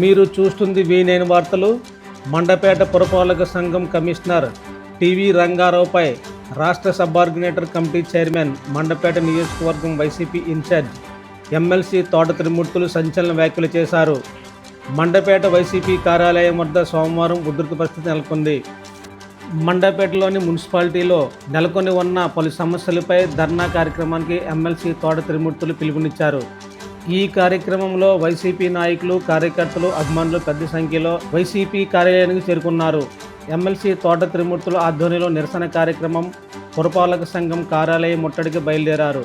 మీరు చూస్తుంది V9 వార్తలు. మండపేట పురపాలక సంఘం కమిషనర్ టీవీ రంగారావుపై రాష్ట్ర సబార్డినేటర్ కమిటీ చైర్మన్, మండపేట నియోజకవర్గం వైసీపీ ఇన్ఛార్జ్ ఎమ్మెల్సీ తోట త్రిమూర్తులు సంచలన వ్యాఖ్యలు చేశారు. మండపేట వైసీపీ కార్యాలయం వద్ద సోమవారం ఉధృత పరిస్థితి నెలకొంది. మండపేటలోని మున్సిపాలిటీలో నెలకొని ఉన్న పలు సమస్యలపై ధర్నా కార్యక్రమానికి ఎమ్మెల్సీ తోట త్రిమూర్తులు పిలుపునిచ్చారు. ఈ కార్యక్రమంలో వైసీపీ నాయకులు, కార్యకర్తలు, అభిమానులు పెద్ద సంఖ్యలో వైసీపీ కార్యాలయానికి చేరుకున్నారు. ఎమ్మెల్సీ తోట త్రిమూర్తుల ఆధ్వర్యంలో నిరసన కార్యక్రమం పురపాలక సంఘం కార్యాలయం ముట్టడికి బయలుదేరారు.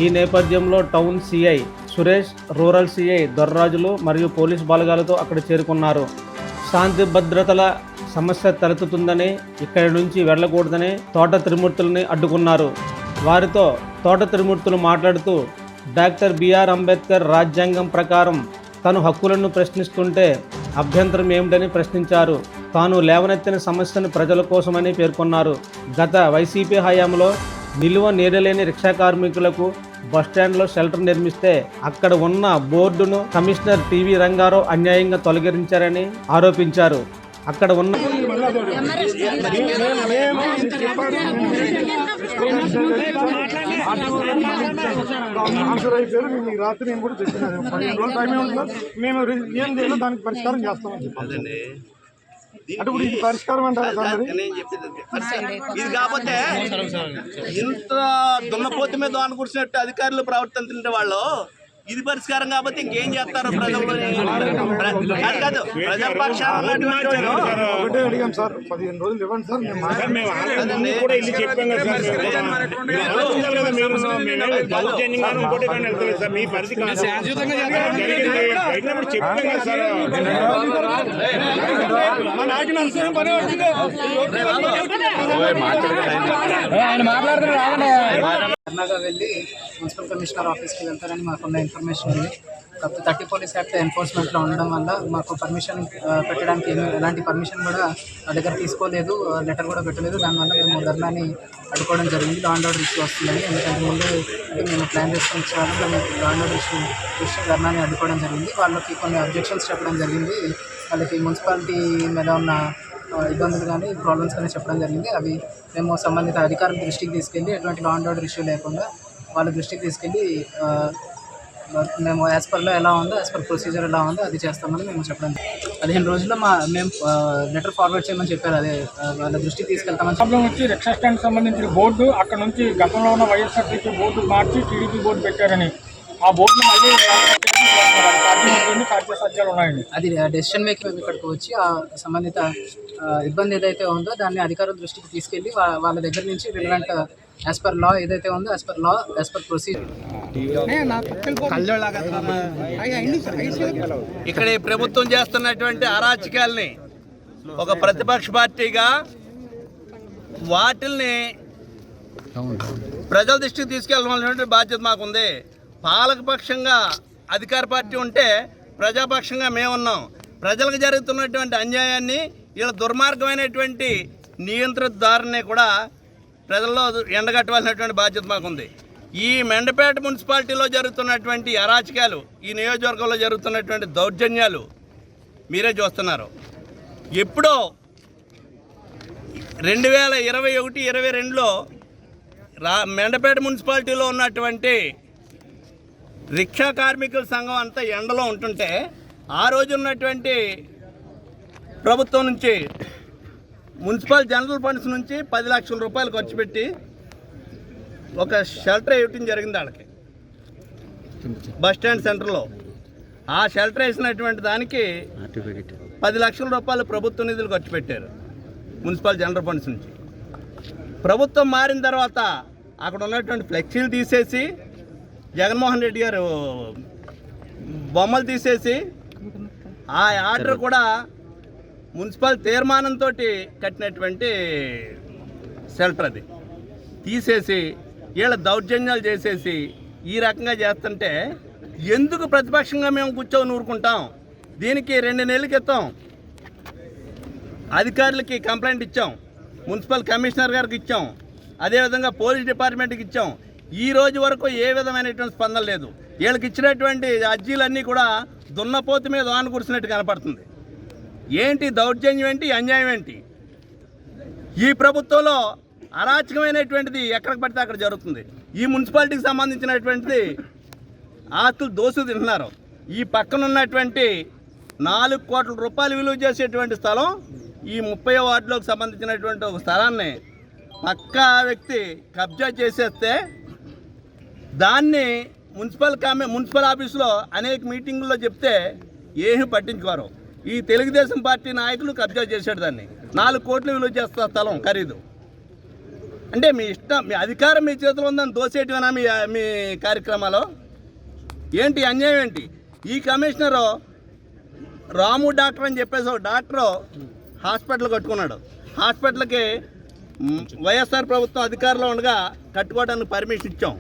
ఈ నేపథ్యంలో town CI Suresh, rural CI Dorrajulu మరియు పోలీసు బలగాలతో అక్కడ చేరుకున్నారు. శాంతి భద్రతల సమస్య తలెత్తుతుందని, ఇక్కడి నుంచి వెళ్లకూడదని తోట త్రిమూర్తులని అడ్డుకున్నారు. వారితో తోట త్రిమూర్తులు మాట్లాడుతూ డాక్టర్ బిఆర్ అంబేద్కర్ రాజ్యాంగం ప్రకారం తను హక్కులను ప్రశ్నిస్తుంటే అభ్యంతరం ఏమిటని ప్రశ్నించారు. తాను లేవనెత్తిన సమస్యను ప్రజల కోసమని పేర్కొన్నారు. గత వైసీపీ హయాంలో నిలువ నీడలేని రిక్షా కార్మికులకు బస్టాండ్లో షెల్టర్ నిర్మిస్తే అక్కడ ఉన్న బోర్డును కమిషనర్ టీవీ రంగారావు అన్యాయంగా తొలగించారని ఆరోపించారు. అక్కడ ఉన్న రాత్రి నేను కూడా చెప్పినాను, 15 రోజులు టైమే ఉంటుంది, మేము ఏం చేయాలో దానికి పరిష్కారం చేస్తామని చెప్పాను. అంటే ఇప్పుడు ఇది పరిష్కారం అంటారు సార్? ఇది కాకపోతే ఇంత దున్నపోతు మీద అనుకుంటున్నట్టు అధికారులు ప్రవర్తించే వాళ్ళు ఇది పరిష్కారం కాబట్టి ఇంకేం చేస్తారు ప్రజలు? కాదు ప్రజాపక్షాలు ఒకటే అడిగాం సార్, 15 రోజులు ఇవ్వండి సార్. ధర్నాగా వెళ్ళి మున్సిపల్ కమిషనర్ ఆఫీస్కి వెళ్తారని మాకున్న ఇన్ఫర్మేషన్ ఉంది. కాకపోతే 30 పోలీస్ యాక్ట్ ఎన్ఫోర్స్మెంట్లో ఉండడం వల్ల మాకు పర్మిషన్ పెట్టడానికి ఎలాంటి పర్మిషన్ కూడా నా దగ్గర తీసుకోలేదు, లెటర్ కూడా పెట్టలేదు. దానివల్ల మేము ధర్నాని అడ్డుకోవడం జరిగింది. లా అండ్ ఆర్డర్ ఇష్యూ వస్తుందని. ఎందుకంటే ముందు మేము ప్లాన్ చేసుకుని ఇచ్చేవాళ్ళం, మేము లా అండ్ ఆర్డర్ ఇష్యూ ధర్నాని అడ్డుకోవడం జరిగింది. వాళ్ళకి కొన్ని అబ్జెక్షన్స్ చెప్పడం జరిగింది. వాళ్ళకి మున్సిపాలిటీ మీద ఉన్న ఇబ్బందులు కానీ ప్రాబ్లమ్స్ కానీ చెప్పడం జరిగింది. అవి మేము సంబంధిత అధికారుల దృష్టికి తీసుకెళ్ళి ఎటువంటి లా అండ్ ఆర్డర్ ఇష్యూ లేకుండా వాళ్ళ దృష్టికి తీసుకెళ్ళి మేము యాజ్ పర్లో ఎలా ఉందో, యాజ్ పర్ ప్రొసీజర్ ఎలా ఉందో అది చేస్తామని మేము చెప్పడం. 15 రోజుల్లో మేము లెటర్ ఫార్వర్డ్ చేయమని చెప్పారు. అదే వాళ్ళ దృష్టికి తీసుకెళ్తామని. ప్రాబ్లం వచ్చి రిక్షా స్టాండ్ సంబంధించిన బోర్డు అక్కడ నుంచి గతంలో ఉన్న వైఎస్ఆర్సీపీ బోర్డు మార్చి టీడీపీ బోర్డు పెట్టారని, ఆ బోర్డును మళ్ళీ కార్యసాధ్యాలు ఉన్నాయండి. అది డెసిషన్ మేకింగ్ మేము ఇక్కడికి వచ్చి ఆ సంబంధిత ఇబ్బంది ఏదైతే ఉందో దాన్ని అధికారుల దృష్టికి తీసుకెళ్ళి వాళ్ళ దగ్గర నుంచి రిలవెంట్ యాజ్ పర్ లా ఏదైతే ఉందో as per law, as per procedure. ఇక్కడ ఈ ప్రభుత్వం చేస్తున్నటువంటి అరాచకాల్ని ఒక ప్రతిపక్ష పార్టీగా వాటిల్ని ప్రజల దృష్టికి తీసుకెళ్ళవలసినటువంటి బాధ్యత మాకుంది. పాలకపక్షంగా అధికార పార్టీ ఉంటే ప్రజాపక్షంగా మేమున్నాం. ప్రజలకు జరుగుతున్నటువంటి అన్యాయాన్ని, ఇలా దుర్మార్గమైనటువంటి నియంత్రిత దారిని కూడా ప్రజల్లో ఎండగట్టవలసినటువంటి బాధ్యత మాకుంది. ఈ మండపేట మున్సిపాలిటీలో జరుగుతున్నటువంటి అరాచకాలు, ఈ నియోజకవర్గంలో జరుగుతున్నటువంటి దౌర్జన్యాలు మీరే చూస్తున్నారు. ఎప్పుడో 2021-22లో మండపేట మున్సిపాలిటీలో ఉన్నటువంటి రిక్షా కార్మికుల సంఘం అంతా ఎండలో ఉంటుంటే, ఆ రోజు ఉన్నటువంటి ప్రభుత్వం నుంచి మున్సిపల్ జనరల్ ఫండ్స్ నుంచి 10 లక్షల రూపాయలు ఖర్చు పెట్టి ఒక షెల్టర్ వేయటం జరిగింది వాళ్ళకి బస్టాండ్ సెంటర్లో. ఆ షెల్టర్ వేసినటువంటి దానికి 10 లక్షల రూపాయలు ప్రభుత్వ నిధులు ఖర్చు పెట్టారు మున్సిపల్ జనరల్ ఫండ్స్ నుంచి. ప్రభుత్వం మారిన తర్వాత అక్కడ ఉన్నటువంటి ఫ్లెక్సీలు తీసేసి, జగన్మోహన్ రెడ్డి గారు బొమ్మలు తీసేసి, ఆ ఆర్డర్ కూడా మున్సిపల్ తీర్మానంతో కట్టినటువంటి షెల్టర్ అది తీసేసి వీళ్ళ దౌర్జన్యాలు చేసేసి ఈ రకంగా చేస్తుంటే ఎందుకు ప్రతిపక్షంగా మేము కూర్చొని ఊరుకుంటాం? దీనికి 2 నెలల క్రితం అధికారులకి కంప్లైంట్ ఇచ్చాం, మున్సిపల్ కమిషనర్ గారికి ఇచ్చాం, అదేవిధంగా పోలీస్ డిపార్ట్మెంట్కి ఇచ్చాం. ఈ రోజు వరకు ఏ విధమైనటువంటి స్పందన లేదు. వీళ్ళకి ఇచ్చినటువంటి అర్జీలన్నీ కూడా దున్నపోతు మీద వాన కురిసినట్టు కనపడుతుంది. ఏంటి దౌర్జన్యం ఏంటి, అన్యాయం ఏంటి? ఈ ప్రభుత్వంలో అరాచకమైనటువంటిది ఎక్కడికి పడితే అక్కడ జరుగుతుంది. ఈ మున్సిపాలిటీకి సంబంధించినటువంటిది ఆస్తులు దోసుకు తింటున్నారు. ఈ పక్కన ఉన్నటువంటి 4 కోట్ల రూపాయలు విలువ చేసేటువంటి స్థలం, ఈ 30వ వార్డులోకి సంబంధించినటువంటి ఒక స్థలాన్ని పక్కా వ్యక్తి కబ్జా చేసేస్తే దాన్ని మున్సిపల్ ఆఫీసులో అనేక మీటింగుల్లో చెప్తే ఏమీ పట్టించుకోరు. ఈ తెలుగుదేశం పార్టీ నాయకులు కబ్జా చేశాడు దాన్ని. 4 కోట్లు విలువ చేస్తా స్థలం ఖరీదు. అంటే మీ ఇష్టం, మీ అధికారం మీ చేతిలో ఉందని దోసేటివనా మీ కార్యక్రమాలు? ఏంటి అన్యాయం ఏంటి? ఈ కమిషనరు రాము డాక్టర్ అని చెప్పేసి ఒక డాక్టరు హాస్పిటల్ కట్టుకున్నాడు. హాస్పిటల్కి వైఎస్ఆర్ ప్రభుత్వం అధికారంలో ఉండగా కట్టుకోవడానికి పర్మిషన్ ఇచ్చాం.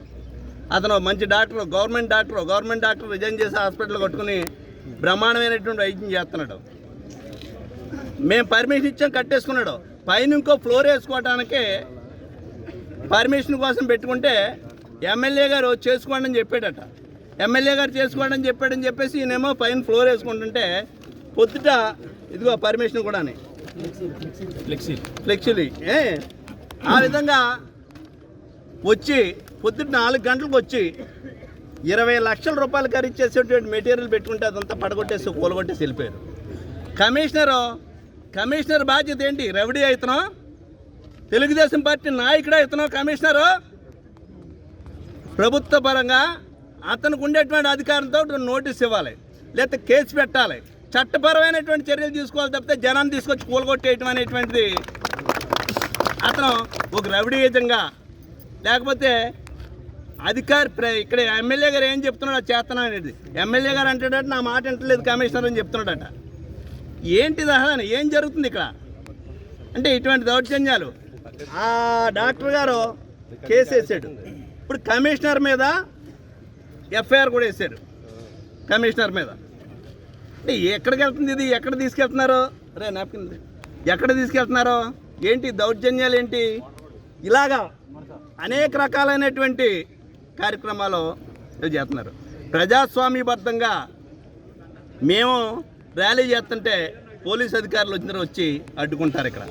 అతను మంచి డాక్టర్, గవర్నమెంట్ డాక్టర్ రిజైన్ చేసి హాస్పిటల్ కట్టుకుని బ్రహ్మాండమైనటువంటి వైద్యం చేస్తున్నాడు. మేము పర్మిషన్ ఇచ్చాం, కట్టేసుకున్నాడు. పైన ఇంకో ఫ్లోర్ వేసుకోవడానికి పర్మిషన్ కోసం పెట్టుకుంటే ఎమ్మెల్యే గారు చేసుకోండి అని చెప్పాడట. ఎమ్మెల్యే గారు చేసుకోండి అని చెప్పాడని చెప్పేసి ఈయనేమో పైన ఫ్లోర్ వేసుకుంటుంటే పొద్దుట ఇదిగో పర్మిషన్ కూడా ఫ్లెక్సీలు ఆ విధంగా వచ్చి పొద్దుట 4 గంటలకు వచ్చి 20 లక్షల రూపాయలు ఖరీదు చేసేటువంటి మెటీరియల్ పెట్టుకుంటే అదంతా పడగొట్టేసి కూలగొట్టేసి వెళ్ళిపోయారు. కమిషనర్ బాధ్యత ఏంటి? రౌడీ అవుతున్నావు, తెలుగుదేశం పార్టీ నాయకుడు అవుతున్నావు కమిషనరు. ప్రభుత్వ పరంగా అతనికి ఉండేటువంటి అధికారంతో నోటీస్ ఇవ్వాలి, లేకపోతే కేసు పెట్టాలి, చట్టపరమైనటువంటి చర్యలు తీసుకోవాలి. తప్పితే జనాన్ని తీసుకొచ్చి కూలగొట్టేయటం అనేటువంటిది అతను ఒక రౌడీయుతంగా, లేకపోతే ఇక్కడ ఎమ్మెల్యే గారు ఏం చెప్తున్నాడు అది చేస్తున్నాడు అనేది. ఎమ్మెల్యే గారు అంటాడట నా మాట వింటలేదు కమిషనర్ అని చెప్తున్నాడట. ఏంటిది అసలు? ఏం జరుగుతుంది ఇక్కడ? అంటే ఇటువంటి దౌర్జన్యాలు. ఆ డాక్టర్ గారు కేసు వేసాడు. ఇప్పుడు కమిషనర్ మీద ఎఫ్ఐఆర్ కూడా వేసాడు. కమిషనర్ మీద అంటే ఎక్కడికి వెళ్తుంది ఇది? ఎక్కడ తీసుకెళ్తున్నారు? ఎక్కడ తీసుకెళ్తున్నారు? ఏంటి దౌర్జన్యాలు ఏంటి? ఇలాగా అనేక రకాలైనటువంటి కార్యక్రమాలు చేస్తున్నారు. ప్రజాస్వామ్యబద్ధంగా మేము ర్యాలీ చేస్తుంటే పోలీస్ అధికారులు వచ్చి అడ్డుకుంటారు ఇక్కడ.